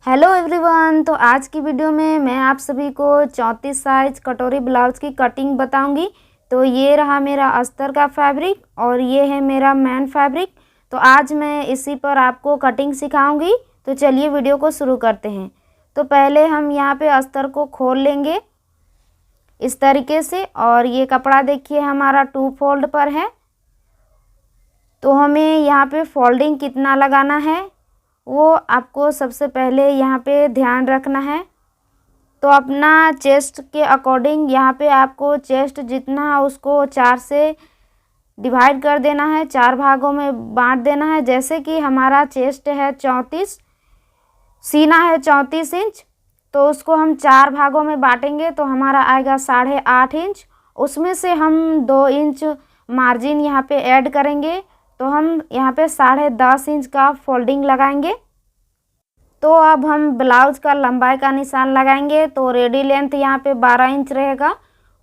Hello everyone. तो आज की वीडियो में मैं आप सभी को 34 साइज कटोरी ब्लाउज की कटिंग बताऊंगी। तो ये रहा मेरा अस्तर का फैब्रिक और ये है मेरा मेन फैब्रिक। तो आज मैं इसी पर आपको कटिंग सिखाऊंगी। तो चलिए वीडियो को शुरू करते हैं। तो पहले हम यहाँ पे अस्तर को खोल लेंगे इस तरीके से, और ये कपड़ा देखिए हमारा 2 फोल्ड पर है। तो हमें यहाँ पे फोल्डिंग कितना लगाना है वो आपको सबसे पहले यहाँ पे ध्यान रखना है। तो अपना चेस्ट के अकॉर्डिंग यहाँ पे आपको चेस्ट जितना उसको 4 से डिवाइड कर देना है, 4 भागों में बांट देना है। जैसे कि हमारा चेस्ट है 34, सीना है 34 इंच, तो उसको हम 4 भागों में बांटेंगे तो हमारा आएगा 8.5 इंच। उसमें से हम 2 इंच मार्जिन यहाँ पे ऐड करेंगे, तो हम यहाँ पे 10.5 इंच का फोल्डिंग लगाएंगे। तो अब हम ब्लाउज का लंबाई का निशान लगाएंगे। तो रेडी लेंथ यहाँ पे 12 इंच रहेगा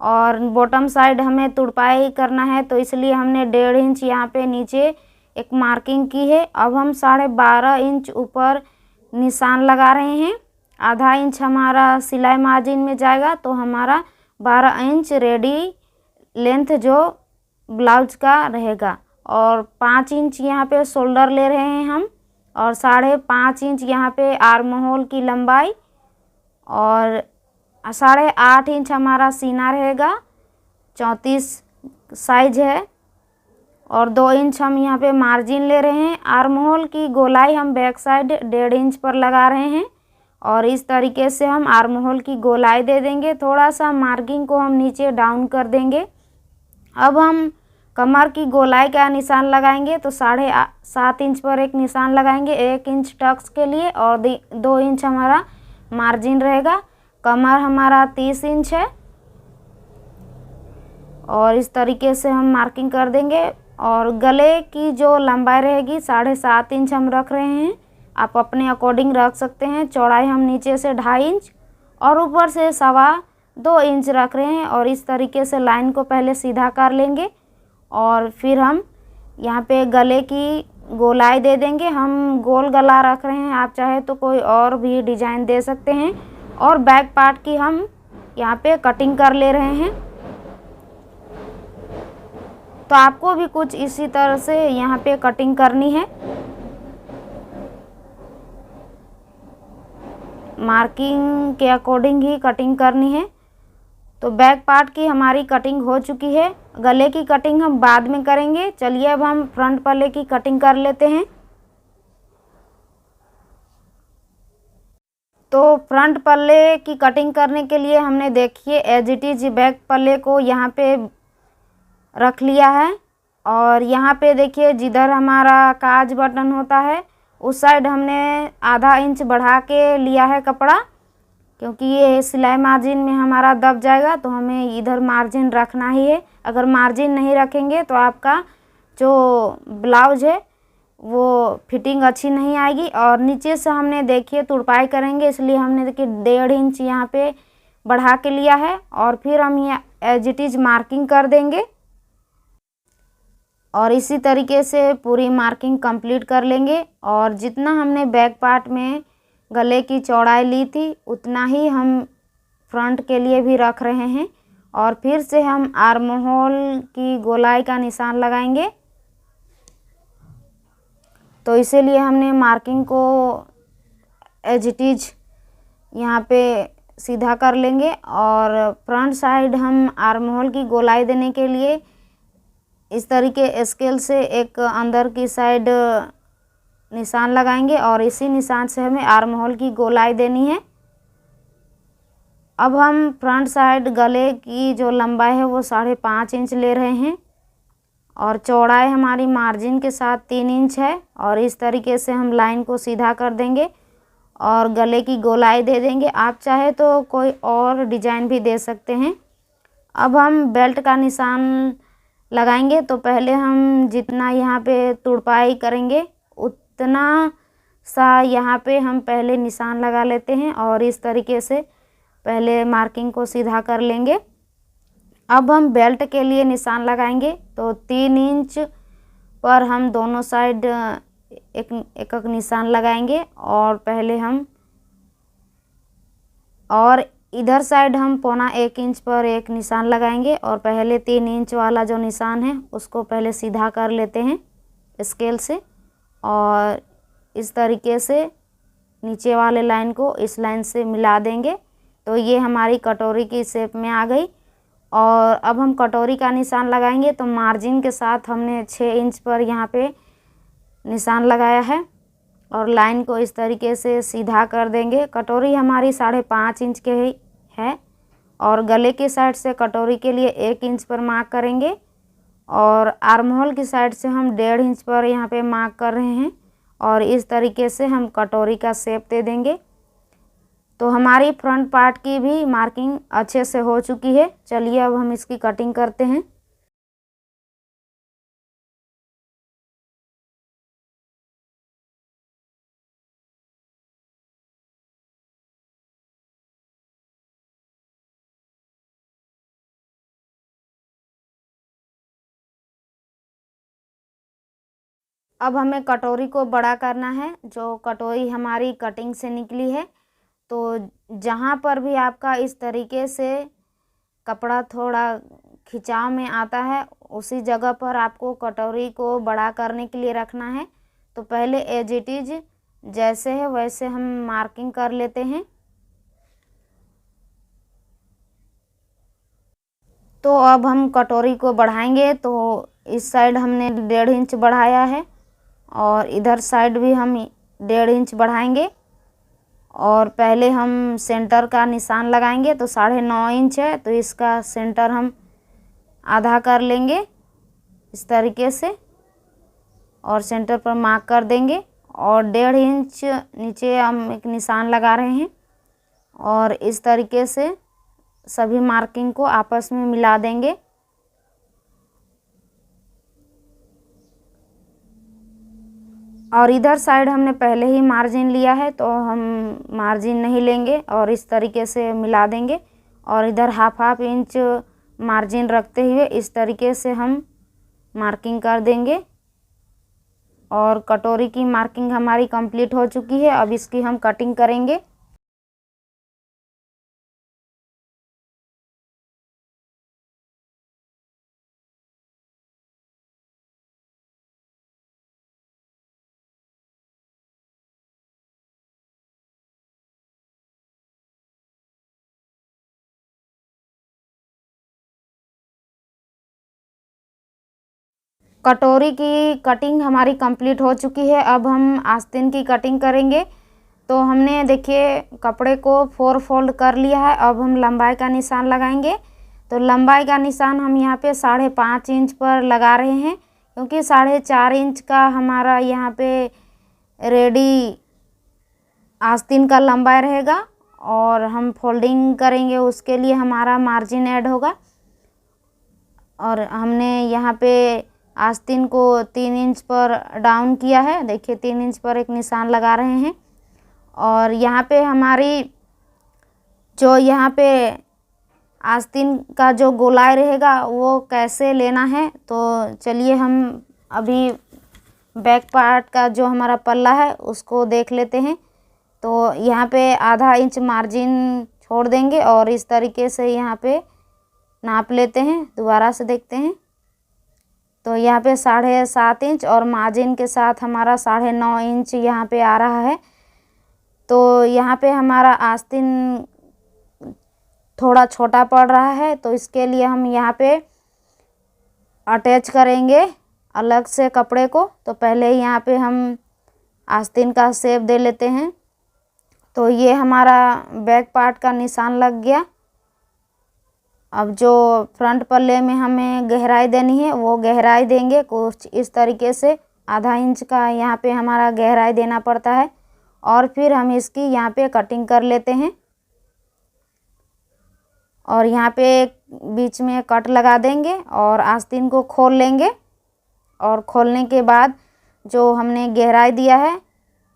और बॉटम साइड हमें तुड़पाई करना है, तो इसलिए हमने 1.5 इंच यहाँ पे नीचे एक मार्किंग की है। अब हम 12.5 इंच ऊपर निशान लगा रहे हैं। आधा इंच हमारा सिलाई मार्जिन में जाएगा, तो हमारा 12 इंच रेडी लेंथ जो ब्लाउज का रहेगा। और 5 इंच यहाँ पे शोल्डर ले रहे हैं हम, और 5.5 इंच यहाँ पे आर्म होल की लंबाई, और 8.5 इंच हमारा सीना रहेगा, 34 साइज है। और 2 इंच हम यहाँ पे मार्जिन ले रहे हैं। आर्म होल की गोलाई हम बैक साइड 1.5 इंच पर लगा रहे हैं, और इस तरीके से हम आर्म होल की गोलाई दे देंगे। थोड़ा सा मार्किंग को हम नीचे डाउन कर देंगे। अब हम कमर की गोलाई का निशान लगाएंगे। तो 7.5 इंच पर एक निशान लगाएंगे, 1 इंच टक्स के लिए, और 2 इंच हमारा मार्जिन रहेगा। कमर हमारा 30 इंच है, और इस तरीके से हम मार्किंग कर देंगे। और गले की जो लंबाई रहेगी 7.5 इंच हम रख रहे हैं, आप अपने अकॉर्डिंग रख सकते हैं। चौड़ाई हम नीचे से 2.5 इंच और ऊपर से 2.25 इंच रख रहे हैं। और इस तरीके से लाइन को पहले सीधा कर लेंगे, और फिर हम यहाँ पे गले की गोलाई दे देंगे। हम गोल गला रख रहे हैं, आप चाहे तो कोई और भी डिजाइन दे सकते हैं। और बैक पार्ट की हम यहाँ पे कटिंग कर ले रहे हैं। तो आपको भी कुछ इसी तरह से यहाँ पे कटिंग करनी है। मार्किंग के अकॉर्डिंग ही कटिंग करनी है। तो बैक पार्ट की हमारी कटिंग हो चुकी है। गले की कटिंग हम बाद में करेंगे। चलिए अब हम फ्रंट पल्ले की कटिंग कर लेते हैं। तो फ्रंट पल्ले की कटिंग करने के लिए हमने देखिए एज इट इज बैक पल्ले को यहाँ पे रख लिया है, और यहाँ पे देखिए जिधर हमारा काज बटन होता है उस साइड हमने आधा इंच बढ़ा के लिया है कपड़ा, क्योंकि ये सिलाई मार्जिन में हमारा दब जाएगा। तो हमें इधर मार्जिन रखना ही है। अगर मार्जिन नहीं रखेंगे तो आपका जो ब्लाउज है वो फिटिंग अच्छी नहीं आएगी। और नीचे से हमने देखिए तुड़पाई करेंगे, इसलिए हमने देखिए 1.5 इंच यहाँ पे बढ़ा के लिया है, और फिर हम यहाँ एज इट इज मार्किंग कर देंगे। और इसी तरीके से पूरी मार्किंग कंप्लीट कर लेंगे। और जितना हमने बैक पार्ट में गले की चौड़ाई ली थी उतना ही हम फ्रंट के लिए भी रख रहे हैं। और फिर से हम आर्म होल की गोलाई का निशान लगाएंगे। तो इसीलिए हमने मार्किंग को एज इट इज यहाँ पे सीधा कर लेंगे। और फ्रंट साइड हम आर्म होल की गोलाई देने के लिए इस तरीके स्केल से एक अंदर की साइड निशान लगाएंगे, और इसी निशान से हमें आर्म होल की गोलाई देनी है। अब हम फ्रंट साइड गले की जो लंबाई है वो 5.5 इंच ले रहे हैं, और चौड़ाई हमारी मार्जिन के साथ 3 इंच है। और इस तरीके से हम लाइन को सीधा कर देंगे और गले की गोलाई दे देंगे। आप चाहे तो कोई और डिजाइन भी दे सकते हैं। अब हम बेल्ट का निशान लगाएंगे। तो पहले हम जितना यहाँ पे तुड़पाई करेंगे उतना सा यहाँ पे हम पहले निशान लगा लेते हैं, और इस तरीके से पहले मार्किंग को सीधा कर लेंगे। अब हम बेल्ट के लिए निशान लगाएंगे। तो 3 इंच पर हम दोनों साइड एक एक निशान लगाएंगे, और पहले हम और इधर साइड हम 1.25 इंच पर एक निशान लगाएंगे और पहले 3 इंच वाला जो निशान है उसको पहले सीधा कर लेते हैं स्केल से, और इस तरीके से नीचे वाले लाइन को इस लाइन से मिला देंगे। तो ये हमारी कटोरी की शेप में आ गई। और अब हम कटोरी का निशान लगाएंगे तो मार्जिन के साथ हमने 6 इंच पर यहाँ पे निशान लगाया है और लाइन को इस तरीके से सीधा कर देंगे। कटोरी हमारी 5.5 इंच के है और गले की साइड से कटोरी के लिए 1 इंच पर मार्क करेंगे और आर्म होल की साइड से हम 1.5 इंच पर यहाँ पे मार्क कर रहे हैं और इस तरीके से हम कटोरी का शेप दे देंगे। तो हमारी फ्रंट पार्ट की भी मार्किंग अच्छे से हो चुकी है। चलिए अब हम इसकी कटिंग करते हैं। अब हमें कटोरी को बड़ा करना है। जो कटोरी हमारी कटिंग से निकली है, तो जहाँ पर भी आपका इस तरीके से कपड़ा थोड़ा खिंचाव में आता है उसी जगह पर आपको कटोरी को बड़ा करने के लिए रखना है। तो पहले एज इट इज जैसे है वैसे हम मार्किंग कर लेते हैं। तो अब हम कटोरी को बढ़ाएंगे। तो इस साइड हमने 1.5 इंच बढ़ाया है और इधर साइड भी हम 1.5 इंच बढ़ाएंगे और पहले हम सेंटर का निशान लगाएंगे। तो 9.5 इंच है तो इसका सेंटर हम आधा कर लेंगे इस तरीके से और सेंटर पर मार्क कर देंगे और 1.5 इंच नीचे हम एक निशान लगा रहे हैं और इस तरीके से सभी मार्किंग को आपस में मिला देंगे। और इधर साइड हमने पहले ही मार्जिन लिया है तो हम मार्जिन नहीं लेंगे और इस तरीके से मिला देंगे और इधर हाफ इंच मार्जिन रखते हुए इस तरीके से हम मार्किंग कर देंगे। और कटोरी की मार्किंग हमारी कंप्लीट हो चुकी है। अब इसकी हम कटिंग करेंगे। कटोरी की कटिंग हमारी कंप्लीट हो चुकी है। अब हम आस्तीन की कटिंग करेंगे। तो हमने देखिए कपड़े को 4 फोल्ड कर लिया है। अब हम लंबाई का निशान लगाएंगे। तो लंबाई का निशान हम यहाँ पे 5.5 इंच पर लगा रहे हैं क्योंकि 4.5 इंच का हमारा यहाँ पे रेडी आस्तीन का लंबाई रहेगा और हम फोल्डिंग करेंगे उसके लिए हमारा मार्जिन ऐड होगा। और हमने यहाँ पे आस्तीन को 3 इंच पर डाउन किया है। देखिए 3 इंच पर एक निशान लगा रहे हैं और यहाँ पे हमारी जो यहाँ पे आस्तीन का जो गोलाई रहेगा वो कैसे लेना है। तो चलिए हम अभी बैक पार्ट का जो हमारा पल्ला है उसको देख लेते हैं। तो यहाँ पे आधा इंच मार्जिन छोड़ देंगे और इस तरीके से यहाँ पे नाप लेते हैं। दोबारा से देखते हैं। तो यहाँ पे 7.5 इंच और मार्जिन के साथ हमारा 9.5 इंच यहाँ पे आ रहा है। तो यहाँ पे हमारा आस्तीन थोड़ा छोटा पड़ रहा है तो इसके लिए हम यहाँ पे अटैच करेंगे अलग से कपड़े को। तो पहले ही यहाँ पे हम आस्तीन का शेप दे लेते हैं। तो ये हमारा बैक पार्ट का निशान लग गया। अब जो फ्रंट पल्ले में हमें गहराई देनी है वो गहराई देंगे कुछ इस तरीके से। आधा इंच का यहाँ पे हमारा गहराई देना पड़ता है और फिर हम इसकी यहाँ पे कटिंग कर लेते हैं और यहाँ पे बीच में कट लगा देंगे और आस्तीन को खोल लेंगे और खोलने के बाद जो हमने गहराई दिया है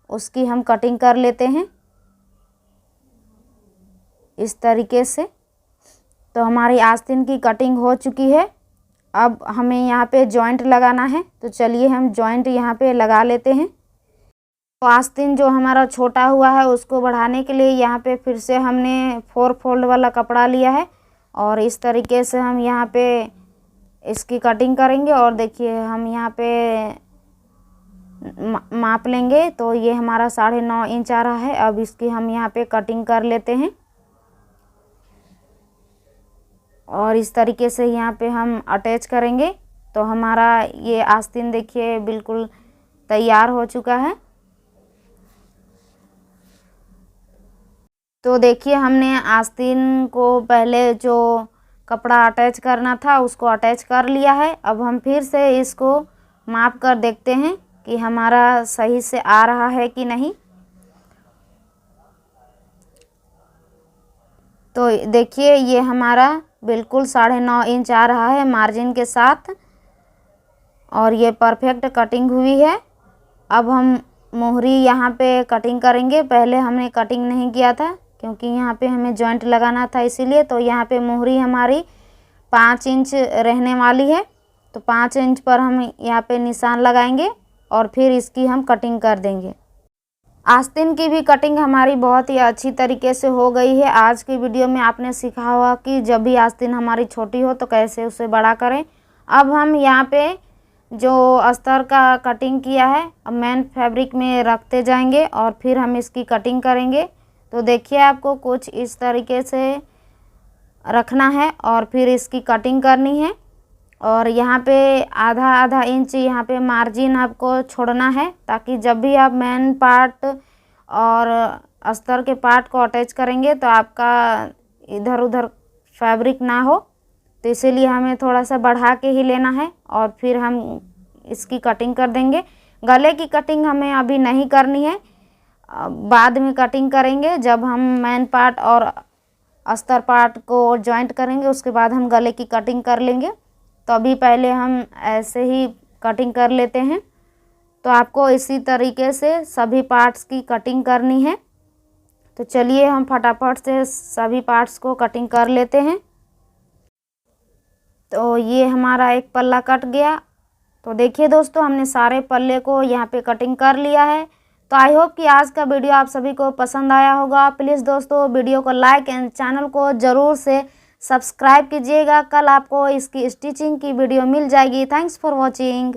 उसकी हम कटिंग कर लेते हैं इस तरीके से। तो हमारी आस्तीन की कटिंग हो चुकी है। अब हमें यहाँ पे जॉइंट लगाना है। तो चलिए हम जॉइंट यहाँ पे लगा लेते हैं। तो आस्तीन जो हमारा छोटा हुआ है उसको बढ़ाने के लिए यहाँ पे फिर से हमने 4 फोल्ड वाला कपड़ा लिया है और इस तरीके से हम यहाँ पे इसकी कटिंग करेंगे। और देखिए हम यहाँ पे माप लेंगे तो ये हमारा 9.5 इंच आ रहा है। अब इसकी हम यहाँ पे कटिंग कर लेते हैं और इस तरीके से यहाँ पे हम अटैच करेंगे। तो हमारा ये आस्तीन देखिए बिल्कुल तैयार हो चुका है। तो देखिए हमने आस्तीन को पहले जो कपड़ा अटैच करना था उसको अटैच कर लिया है। अब हम फिर से इसको माप कर देखते हैं कि हमारा सही से आ रहा है कि नहीं। तो देखिए ये हमारा बिल्कुल 9.5 इंच आ रहा है मार्जिन के साथ और ये परफेक्ट कटिंग हुई है। अब हम मोहरी यहाँ पे कटिंग करेंगे। पहले हमने कटिंग नहीं किया था क्योंकि यहाँ पे हमें जॉइंट लगाना था, इसीलिए। तो यहाँ पे मोहरी हमारी 5 इंच रहने वाली है। तो 5 इंच पर हम यहाँ पे निशान लगाएंगे और फिर इसकी हम कटिंग कर देंगे। आस्तीन की भी कटिंग हमारी बहुत ही अच्छी तरीके से हो गई है। आज की वीडियो में आपने सीखा होगा कि जब भी आस्तीन हमारी छोटी हो तो कैसे उसे बड़ा करें। अब हम यहाँ पे जो अस्तर का कटिंग किया है अब मेन फैब्रिक में रखते जाएंगे और फिर हम इसकी कटिंग करेंगे। तो देखिए आपको कुछ इस तरीके से रखना है और फिर इसकी कटिंग करनी है। और यहाँ पे आधा आधा इंच यहाँ पे मार्जिन आपको छोड़ना है ताकि जब भी आप मेन पार्ट और अस्तर के पार्ट को अटैच करेंगे तो आपका इधर उधर फैब्रिक ना हो। तो इसीलिए हमें थोड़ा सा बढ़ा के ही लेना है और फिर हम इसकी कटिंग कर देंगे। गले की कटिंग हमें अभी नहीं करनी है, बाद में कटिंग करेंगे जब हम मेन पार्ट और अस्तर पार्ट को जॉइंट करेंगे, उसके बाद हम गले की कटिंग कर लेंगे। तो अभी पहले हम ऐसे ही कटिंग कर लेते हैं। तो आपको इसी तरीके से सभी पार्ट्स की कटिंग करनी है। तो चलिए हम फटाफट से सभी पार्ट्स को कटिंग कर लेते हैं। तो ये हमारा एक पल्ला कट गया। तो देखिए दोस्तों हमने सारे पल्ले को यहाँ पे कटिंग कर लिया है। तो आई होप कि आज का वीडियो आप सभी को पसंद आया होगा। प्लीज़ दोस्तों वीडियो को लाइक एंड चैनल को ज़रूर से सब्सक्राइब कीजिएगा। कल आपको इसकी स्टिचिंग की वीडियो मिल जाएगी। Thanks for watching.